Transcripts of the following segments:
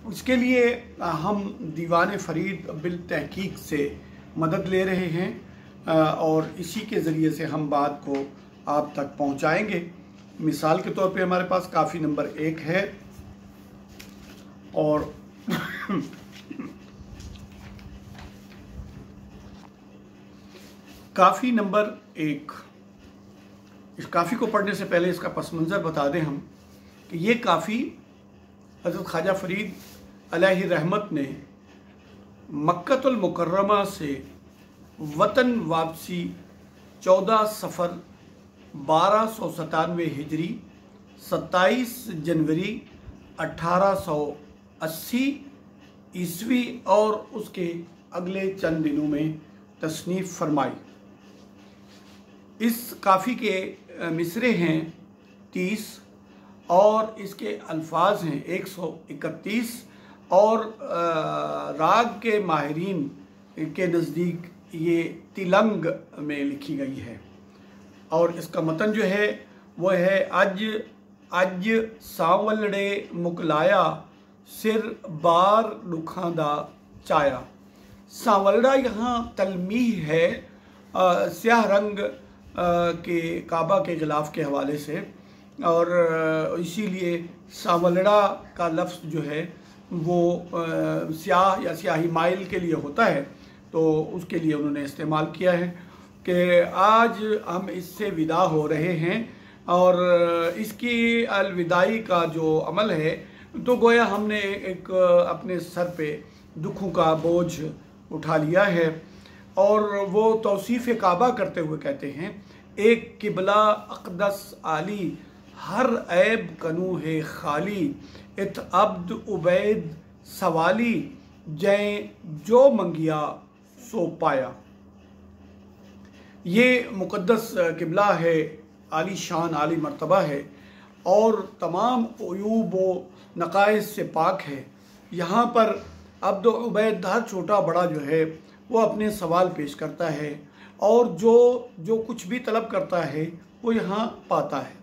उसके लिए हम दीवान फरीद बिल तहकीक से मदद ले रहे हैं और इसी के ज़रिए से हम बात को आप तक पहुंचाएंगे। मिसाल के तौर पे हमारे पास काफ़ी नंबर 1 है और काफ़ी नंबर 1, इस काफ़ी को पढ़ने से पहले इसका पस मंज़र बता दें हम कि ये काफ़ी हज़रत ख्वाजा फरीद अलैहि रहमत ने मक्कतुल मुकर्रमा से वतन वापसी 14 सफ़र 1297 हिजरी 27 जनवरी 1880 ईस्वी और उसके अगले चंद दिनों में तसनीफ़ फरमाई। इस काफ़ी के मिसरे हैं 30 और इसके अल्फाज हैं 131 और राग के माहिरीन के नज़दीक ये तिलंग में लिखी गई है। और इसका मतन जो है वो है अज सावलड़े मुकलाया सिर बार दुखांदा चाया। सावलड़ा यहाँ तलमीह है स्याह रंग के काबा के गिलाफ के हवाले से, और इसीलिए सावलड़ा का लफ्ज़ जो है वो स्याह या स्याही माइल के लिए होता है, तो उसके लिए उन्होंने इस्तेमाल किया है कि आज हम इससे विदा हो रहे हैं। और इसकी अलविदाई का जो अमल है तो गोया हमने एक अपने सर पे दुखों का बोझ उठा लिया है। और वो तौसीफ़ काबा करते हुए कहते हैं, एक किबला अक़दस आली हर ऐब कनू है खाली इत अब्द उबैद सवाली जय जो मंगिया सो पाया। ये मुक़द्दस किबला है, आली शान आली मर्तबा है और तमाम अयूब व नक़ाइस से पाक है। यहाँ पर अब्द उबैद हर छोटा बड़ा जो है वो अपने सवाल पेश करता है और जो कुछ भी तलब करता है वो यहाँ पाता है।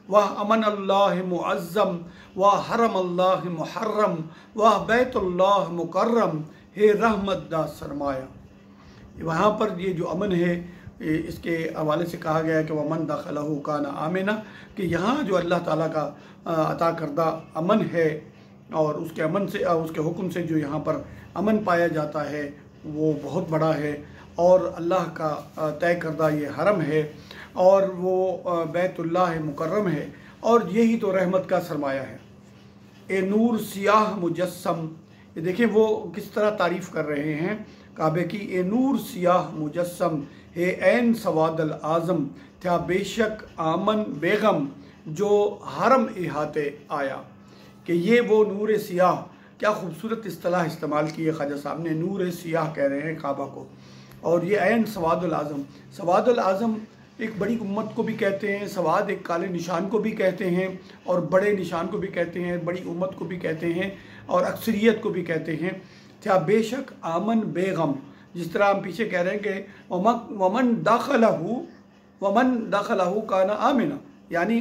वह अमन अल्लाह मुअज़्ज़म व हरम अल्लाह मुहर्रम वह बैतुल्लाह मुकर्रम हे रहमत दा सरमाया। वहाँ पर ये जो अमन है इसके हवाले से कहा गया है कि वमन दखलहु काना आमिना, कि यहाँ जो अल्लाह ताला का अता करदा अमन है और उसके अमन से उसके हुक्म से जो यहाँ पर अमन पाया जाता है वो बहुत बड़ा है। और अल्लाह का तय करदा ये हरम है और वो बैतुल्लाह मुकर्रम है और यही तो रहमत का सरमाया है। ए नूर सियाह मुजस्सम, ये देखें वो किस तरह तारीफ़ कर रहे हैं काबे की। ए नूर सियाह मुजस्सम हे ऐन सवादल आज़म था बेशक आमन बेगम जो हरम इहाते आया। कि ये वो नूर सियाह, क्या खूबसूरत इस्तिलाह इस्तेमाल की है ख्वाजा साहब ने, नूर सियाह कह रहे हैं काबा को। और ये ऐन सवादुल आज़म, सवादुल आज़म एक बड़ी उम्मत को भी कहते हैं, सवाद एक काले निशान को भी कहते हैं और बड़े निशान को भी कहते हैं, बड़ी उम्मत को भी कहते हैं और अक्सरियत को भी कहते हैं। क्या बेशक आमन बेगम, जिस तरह हम पीछे कह रहे हैं कि वमन दाखलहू काना आमिना, यानी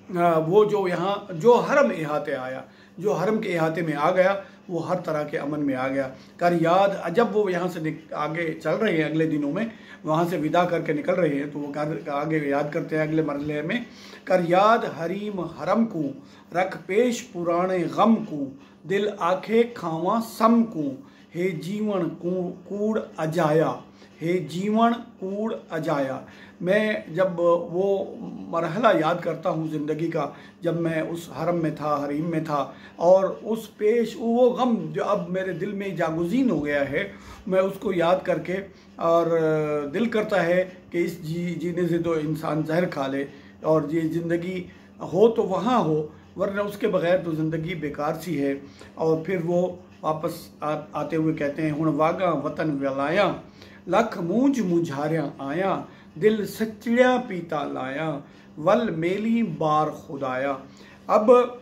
वो जो यहाँ जो हरम इहाते आया, जो हरम के इहाते में आ गया वो हर तरह के अमन में आ गया। कर याद, जब वो यहाँ से आगे चल रहे हैं अगले दिनों में, वहाँ से विदा करके निकल रहे हैं तो वो आगे याद करते हैं अगले मरहले में, कर याद हरीम हरम को रख पेश पुराने गम को दिल आखे खावा सम को हे जीवन कूड़ अजाया, हे जीवन कूड़ अजाया। मैं जब वो मरहला याद करता हूँ ज़िंदगी का, जब मैं उस हरम में था, हरीम में था, और उस पेश वो गम जो अब मेरे दिल में जागुज़ीन हो गया है, मैं उसको याद करके और दिल करता है कि इस जीने से तो इंसान जहर खा ले और ये ज़िंदगी हो तो वहाँ हो, वरना उसके बग़ैर तो ज़िंदगी बेकार सी है। और फिर वो वापस आते हुए कहते हैं, हुण वागा वतन वलाया लख मूंझ मुझारियाँ आया दिल सचड़िया पीता लाया वल मेली बार खुदाया। अब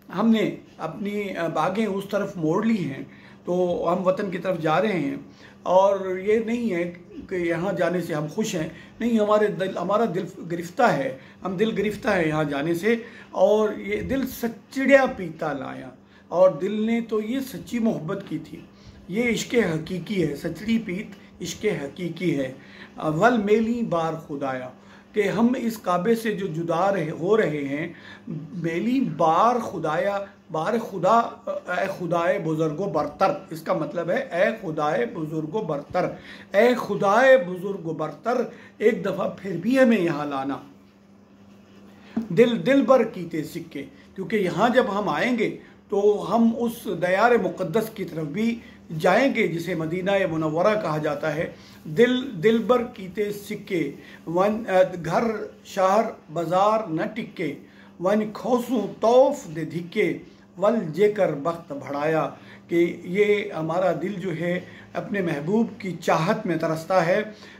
हमने अपनी बागें उस तरफ मोड़ ली हैं तो हम वतन की तरफ जा रहे हैं, और ये नहीं है कि यहाँ जाने से हम खुश हैं, नहीं, हमारा दिल गिरफ्ता है, हम दिल गिरफ्ता है यहाँ जाने से। और ये दिल सचड़िया पीता लाया, और दिल ने तो ये सच्ची मोहब्बत की थी। ये इश्क़ हकीकी है, सचड़ी पीत इश्क़ हकीकी है। वल मेली बार खुदाया, कि हम इस काबे से जो जुदा हो रहे हैं, मेली बार खुदाया, बार खुदा, ए खुदाए बुज़ुर्गो बरतर, इसका मतलब है ए खुदाए बुज़ुर्गो बरतर, ए खुदाए बुज़ुर्गो बरतर, एक दफ़ा फिर भी हमें यहाँ लाना। दिल भर कीते सिक्के, क्योंकि यहाँ जब हम आएंगे तो हम उस दयार मुक़द्दस की तरफ भी जाएंगे जिसे मदीना मुनव्वरा कहा जाता है। दिल भर कीते सिक्के, वन घर शहर बाजार न टिक्के, वन खोसूं तौफ दे धिक्के, वल जेकर बख्त बढ़ाया, कि ये हमारा दिल जो है अपने महबूब की चाहत में तरसता है।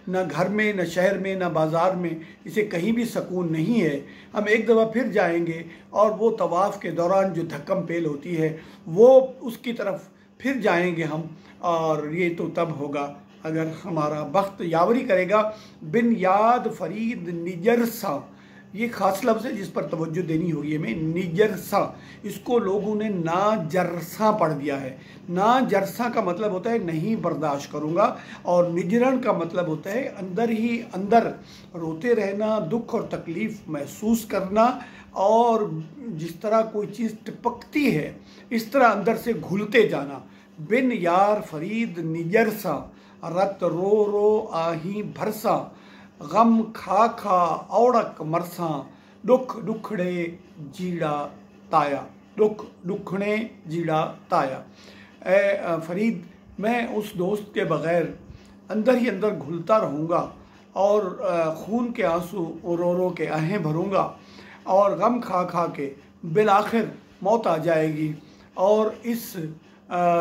न घर में, न शहर में, न बाज़ार में इसे कहीं भी सुकून नहीं है। हम एक दफ़ा फिर जाएंगे और वो तवाफ़ के दौरान जो धक्कम पेल होती है वो उसकी तरफ फिर जाएंगे हम, और ये तो तब होगा अगर हमारा बख्त यावरी करेगा। बिन याद फरीद निजर सा, ये ख़ास लफ्ज़ है जिस पर तवज्जो देनी होगी हमें। निजरसा, इसको लोगों ने ना जरसा पढ़ दिया है। ना जरसा का मतलब होता है नहीं बर्दाश्त करूँगा, और निजरन का मतलब होता है अंदर ही अंदर रोते रहना, दुख और तकलीफ़ महसूस करना, और जिस तरह कोई चीज़ टिपकती है इस तरह अंदर से घुलते जाना। बिन यार फरीद निजरसा, रत रो रो आही भरसा, गम खा खा औड़क मरसा, दुख दुखड़े जीड़ा ताया, दुख दुखड़े जीड़ा ताया। ए फरीद, मैं उस दोस्त के बग़ैर अंदर ही अंदर घुलता रहूँगा, और खून के आंसू रो रो के आहें भरूँगा, और गम खा खा के बिलाखिर मौत आ जाएगी। और इस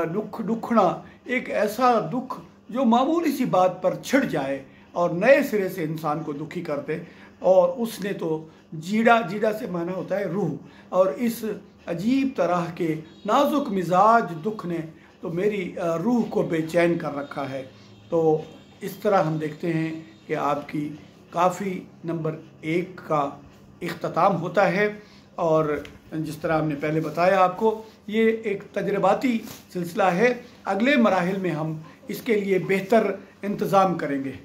दुख दुखना एक ऐसा दुख जो मामूली सी बात पर छिड़ जाए और नए सिरे से इंसान को दुखी कर दे। और उसने तो जीड़ा से माना होता है रूह, और इस अजीब तरह के नाजुक मिजाज दुख ने तो मेरी रूह को बेचैन कर रखा है। तो इस तरह हम देखते हैं कि आपकी काफ़ी नंबर 1 का इख्तिताम होता है, और जिस तरह हमने पहले बताया आपको, ये एक तजर्बाती सिलसिला है। अगले मराहिल में हम इसके लिए बेहतर इंतज़ाम करेंगे।